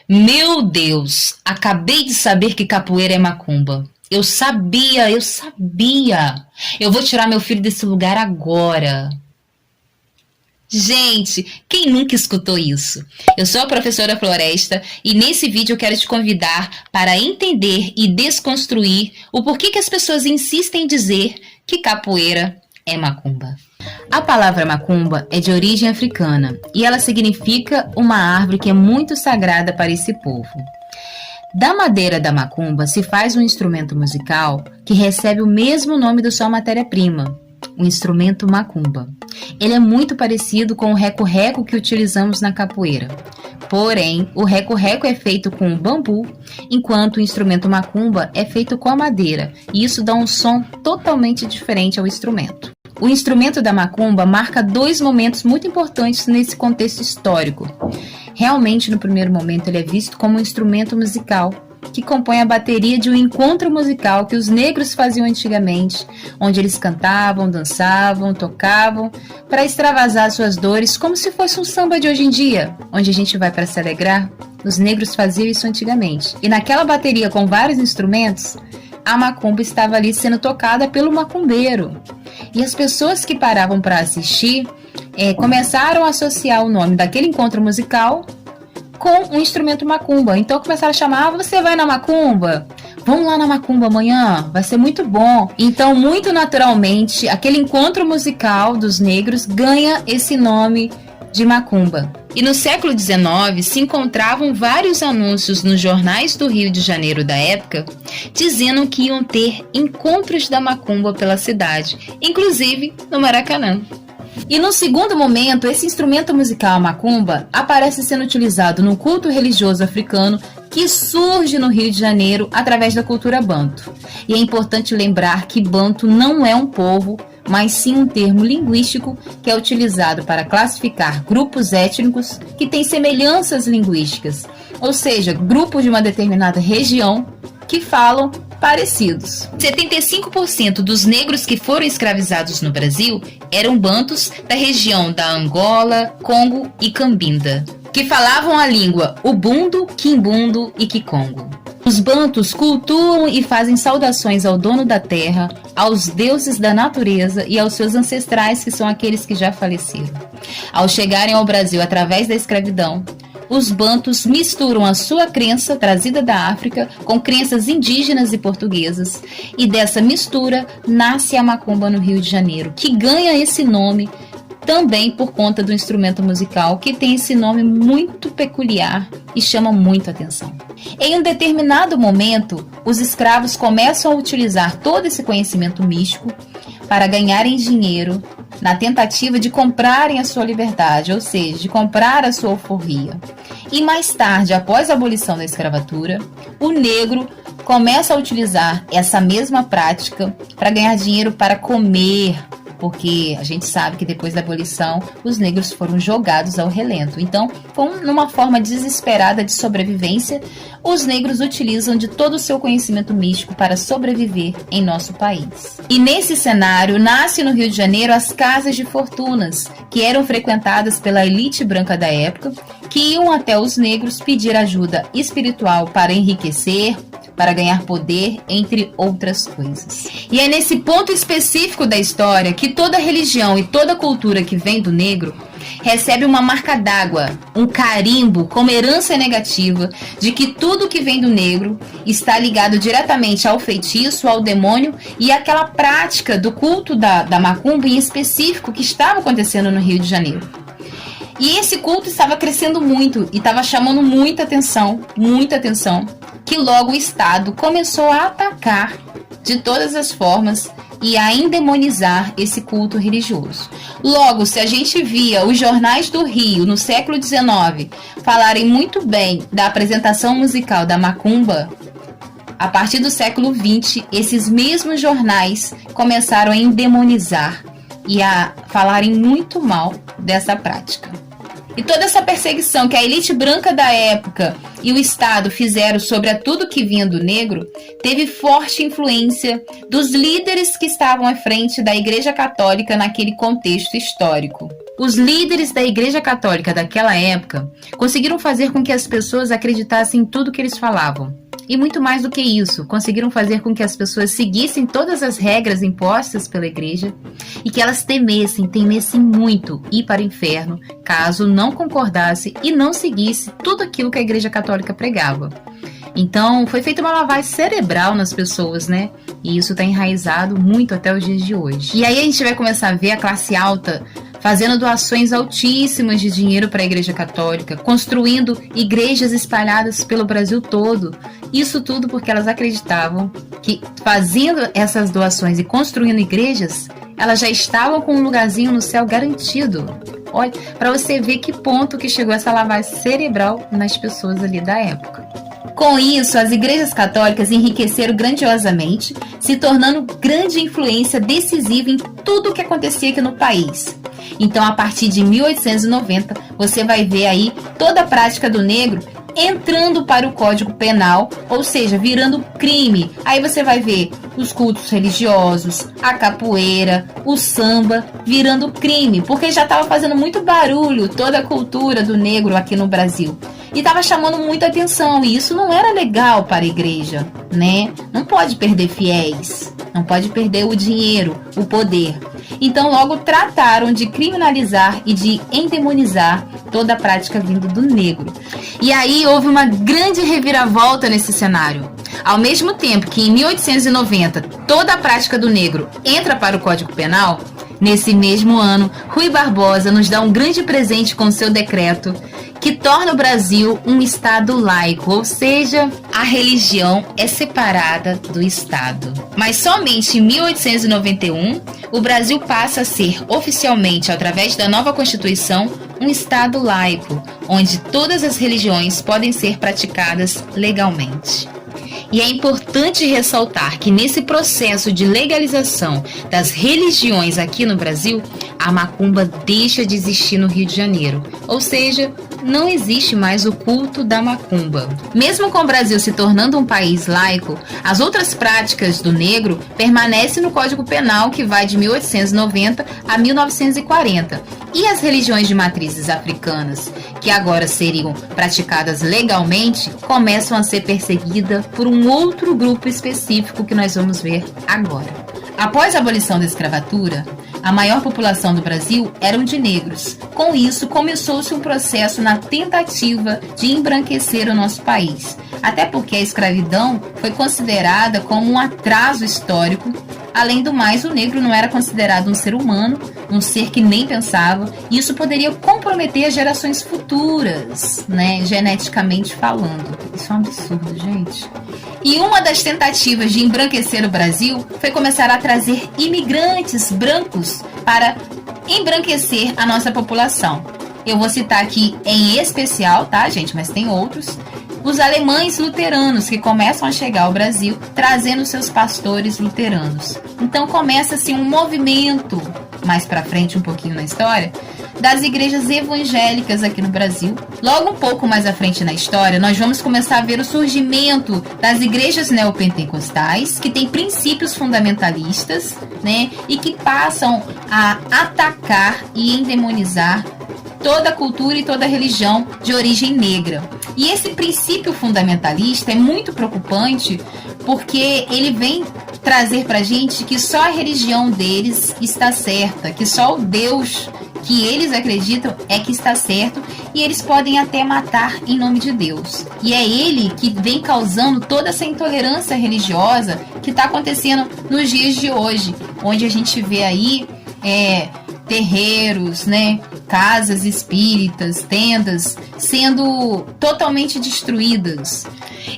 Meu Deus, acabei de saber que capoeira é macumba. Eu sabia, eu sabia. Eu vou tirar meu filho desse lugar agora. Gente, quem nunca escutou isso? Eu sou a professora Floresta e nesse vídeo eu quero te convidar para entender e desconstruir o porquê que as pessoas insistem em dizer que capoeira é macumba. A palavra macumba é de origem africana e ela significa uma árvore que é muito sagrada para esse povo. Da madeira da macumba se faz um instrumento musical que recebe o mesmo nome da sua matéria-prima, o instrumento macumba. Ele é muito parecido com o reco-reco que utilizamos na capoeira. Porém, o reco-reco é feito com o bambu, enquanto o instrumento macumba é feito com a madeira, e isso dá um som totalmente diferente ao instrumento. O instrumento da macumba marca dois momentos muito importantes nesse contexto histórico. Realmente, no primeiro momento, ele é visto como um instrumento musical que compõe a bateria de um encontro musical que os negros faziam antigamente, onde eles cantavam, dançavam, tocavam, para extravasar suas dores, como se fosse um samba de hoje em dia, onde a gente vai para se alegrar. Os negros faziam isso antigamente. E naquela bateria com vários instrumentos, a macumba estava ali sendo tocada pelo macumbeiro. E as pessoas que paravam para assistir começaram a associar o nome daquele encontro musical com um instrumento macumba. Então começaram a chamar: você vai na macumba? Vamos lá na macumba amanhã, vai ser muito bom. Então, muito naturalmente, aquele encontro musical dos negros ganha esse nome de macumba. E no século XIX se encontravam vários anúncios nos jornais do Rio de Janeiro da época dizendo que iam ter encontros da macumba pela cidade, inclusive no Maracanã. E no segundo momento, esse instrumento musical, a macumba, aparece sendo utilizado no culto religioso africano que surge no Rio de Janeiro através da cultura banto. E é importante lembrar que banto não é um povo, mas sim um termo linguístico que é utilizado para classificar grupos étnicos que têm semelhanças linguísticas, ou seja, grupos de uma determinada região que falam parecidos. 75% dos negros que foram escravizados no Brasil eram bantos da região da Angola, Congo e Cambinda, que falavam a língua Ubundu, Quimbundo e Kikongo. Os bantos cultuam e fazem saudações ao dono da terra, aos deuses da natureza e aos seus ancestrais, que são aqueles que já faleceram. Ao chegarem ao Brasil através da escravidão, os bantos misturam a sua crença trazida da África com crenças indígenas e portuguesas, e dessa mistura nasce a macumba no Rio de Janeiro, que ganha esse nome também por conta do instrumento musical, que tem esse nome muito peculiar e chama muito atenção. Em um determinado momento, os escravos começam a utilizar todo esse conhecimento místico para ganharem dinheiro na tentativa de comprarem a sua liberdade, ou seja, de comprar a sua alforria. E mais tarde, após a abolição da escravatura, o negro começa a utilizar essa mesma prática para ganhar dinheiro para comer, porque a gente sabe que depois da abolição os negros foram jogados ao relento. Então, numa forma desesperada de sobrevivência, os negros utilizam de todo o seu conhecimento místico para sobreviver em nosso país. E nesse cenário, nasce no Rio de Janeiro as casas de fortunas, que eram frequentadas pela elite branca da época, que iam até os negros pedir ajuda espiritual para enriquecer, para ganhar poder, entre outras coisas. E é nesse ponto específico da história que toda religião e toda cultura que vem do negro recebe uma marca d'água, um carimbo como herança negativa de que tudo que vem do negro está ligado diretamente ao feitiço, ao demônio e àquela prática do culto da macumba em específico que estava acontecendo no Rio de Janeiro. E esse culto estava crescendo muito e estava chamando muita atenção, que logo o Estado começou a atacar de todas as formas e a endemonizar esse culto religioso. Logo, se a gente via os jornais do Rio no século XIX falarem muito bem da apresentação musical da macumba, a partir do século XX, esses mesmos jornais começaram a endemonizar e a falarem muito mal dessa prática. E toda essa perseguição que a elite branca da época e o Estado fizeram sobre tudo que vinha do negro, teve forte influência dos líderes que estavam à frente da Igreja Católica naquele contexto histórico. Os líderes da Igreja Católica daquela época conseguiram fazer com que as pessoas acreditassem em tudo que eles falavam. E muito mais do que isso, conseguiram fazer com que as pessoas seguissem todas as regras impostas pela igreja e que elas temessem muito ir para o inferno caso não concordasse e não seguisse tudo aquilo que a Igreja Católica pregava. Então, foi feita uma lavagem cerebral nas pessoas, né? E isso está enraizado muito até os dias de hoje. E aí a gente vai começar a ver a classe alta fazendo doações altíssimas de dinheiro para a Igreja Católica, construindo igrejas espalhadas pelo Brasil todo. Isso tudo porque elas acreditavam que fazendo essas doações e construindo igrejas, elas já estavam com um lugarzinho no céu garantido. Olha, para você ver que ponto que chegou essa lavagem cerebral nas pessoas ali da época. Com isso, as igrejas católicas enriqueceram grandiosamente, se tornando grande influência decisiva em tudo o que acontecia aqui no país. Então, a partir de 1890, você vai ver aí toda a prática do negro entrando para o Código Penal, ou seja, virando crime. Aí você vai ver os cultos religiosos, a capoeira, o samba virando crime, porque já estava fazendo muito barulho toda a cultura do negro aqui no Brasil. E estava chamando muita atenção, e isso não era legal para a igreja, né? Não pode perder fiéis, não pode perder o dinheiro, o poder. Então logo trataram de criminalizar e de endemonizar toda a prática vindo do negro. E aí houve uma grande reviravolta nesse cenário. Ao mesmo tempo que em 1890 toda a prática do negro entra para o Código Penal, nesse mesmo ano, Rui Barbosa nos dá um grande presente com seu decreto que torna o Brasil um Estado laico, ou seja, a religião é separada do Estado. Mas somente em 1891, o Brasil passa a ser oficialmente, através da nova Constituição, um Estado laico, onde todas as religiões podem ser praticadas legalmente. E é importante ressaltar que nesse processo de legalização das religiões aqui no Brasil, a macumba deixa de existir no Rio de Janeiro, ou seja, não existe mais o culto da macumba. Mesmo com o Brasil se tornando um país laico, as outras práticas do negro permanecem no Código Penal, que vai de 1890 a 1940. E as religiões de matrizes africanas, que agora seriam praticadas legalmente, começam a ser perseguidas por um outro grupo específico que nós vamos ver agora. Após a abolição da escravatura, a maior população do Brasil eram de negros. Com isso, começou-se um processo na tentativa de embranquecer o nosso país. Até porque a escravidão foi considerada como um atraso histórico. Além do mais, o negro não era considerado um ser humano, um ser que nem pensava, e isso poderia comprometer as gerações futuras, né, geneticamente falando. Isso é um absurdo, gente. E uma das tentativas de embranquecer o Brasil foi começar a trazer imigrantes brancos para embranquecer a nossa população. Eu vou citar aqui em especial, tá, gente, mas tem outros. Os alemães luteranos que começam a chegar ao Brasil trazendo seus pastores luteranos. Então começa-se um movimento, mais para frente um pouquinho na história, das igrejas evangélicas aqui no Brasil. Logo um pouco mais à frente na história, nós vamos começar a ver o surgimento das igrejas neopentecostais, que têm princípios fundamentalistas, né, e que passam a atacar e endemonizar toda a cultura e toda a religião de origem negra. E esse princípio fundamentalista é muito preocupante porque ele vem trazer pra gente que só a religião deles está certa, que só o Deus que eles acreditam é que está certo, e eles podem até matar em nome de Deus. E é ele que vem causando toda essa intolerância religiosa que está acontecendo nos dias de hoje, onde a gente vê aí terreiros, né, casas espíritas, tendas sendo totalmente destruídas.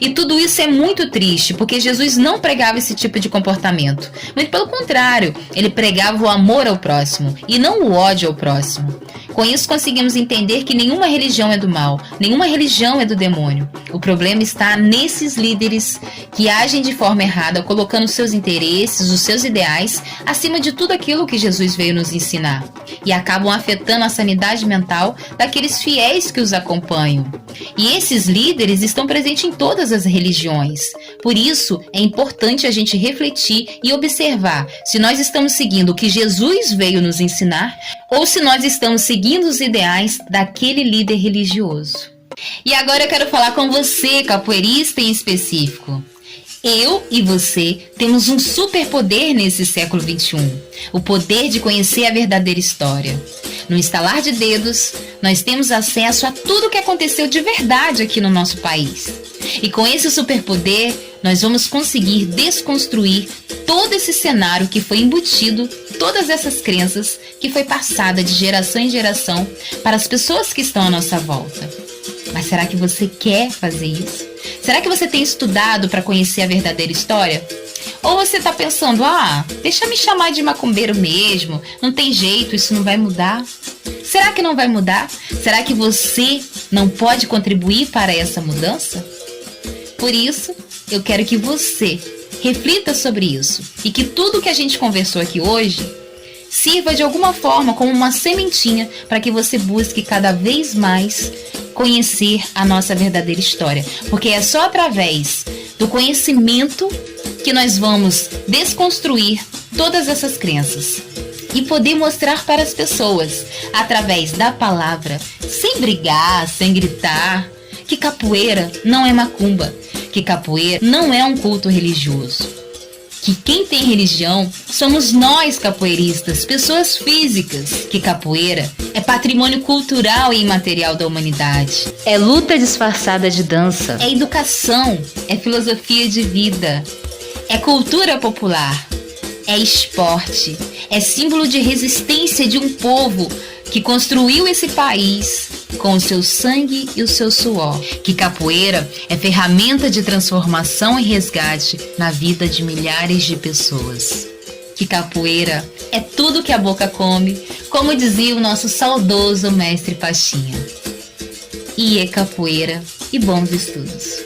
E tudo isso é muito triste, porque Jesus não pregava esse tipo de comportamento. Muito pelo contrário, ele pregava o amor ao próximo e não o ódio ao próximo. Com isso conseguimos entender que nenhuma religião é do mal, nenhuma religião é do demônio. O problema está nesses líderes que agem de forma errada, colocando seus interesses, os seus ideais, acima de tudo aquilo que Jesus veio nos ensinar. E acabam afetando a sanidade mental daqueles fiéis que os acompanham. E esses líderes estão presentes em todas as religiões. Por isso, é importante a gente refletir e observar se nós estamos seguindo o que Jesus veio nos ensinar ou se nós estamos seguindo os ideais daquele líder religioso. E agora eu quero falar com você, capoeirista em específico. Eu e você temos um superpoder nesse século XXI, o poder de conhecer a verdadeira história. No estalar de dedos, nós temos acesso a tudo o que aconteceu de verdade aqui no nosso país. E com esse superpoder, nós vamos conseguir desconstruir todo esse cenário que foi embutido, todas essas crenças que foi passada de geração em geração para as pessoas que estão à nossa volta. Mas será que você quer fazer isso? Será que você tem estudado para conhecer a verdadeira história? Ou você está pensando, deixa me chamar de macumbeiro mesmo, não tem jeito, isso não vai mudar? Será que não vai mudar? Será que você não pode contribuir para essa mudança? Por isso, eu quero que você reflita sobre isso e que tudo que a gente conversou aqui hoje sirva de alguma forma como uma sementinha para que você busque cada vez mais conhecer a nossa verdadeira história. Porque é só através do conhecimento que nós vamos desconstruir todas essas crenças e poder mostrar para as pessoas, através da palavra, sem brigar, sem gritar, que capoeira não é macumba, que capoeira não é um culto religioso. Que quem tem religião somos nós capoeiristas, pessoas físicas. Que capoeira é patrimônio cultural e imaterial da humanidade. É luta disfarçada de dança. É educação, é filosofia de vida, é cultura popular, é esporte, é símbolo de resistência de um povo que construiu esse país com o seu sangue e o seu suor. Que capoeira é ferramenta de transformação e resgate na vida de milhares de pessoas. Que capoeira é tudo que a boca come, como dizia o nosso saudoso mestre Pachinha. E é capoeira e bons estudos.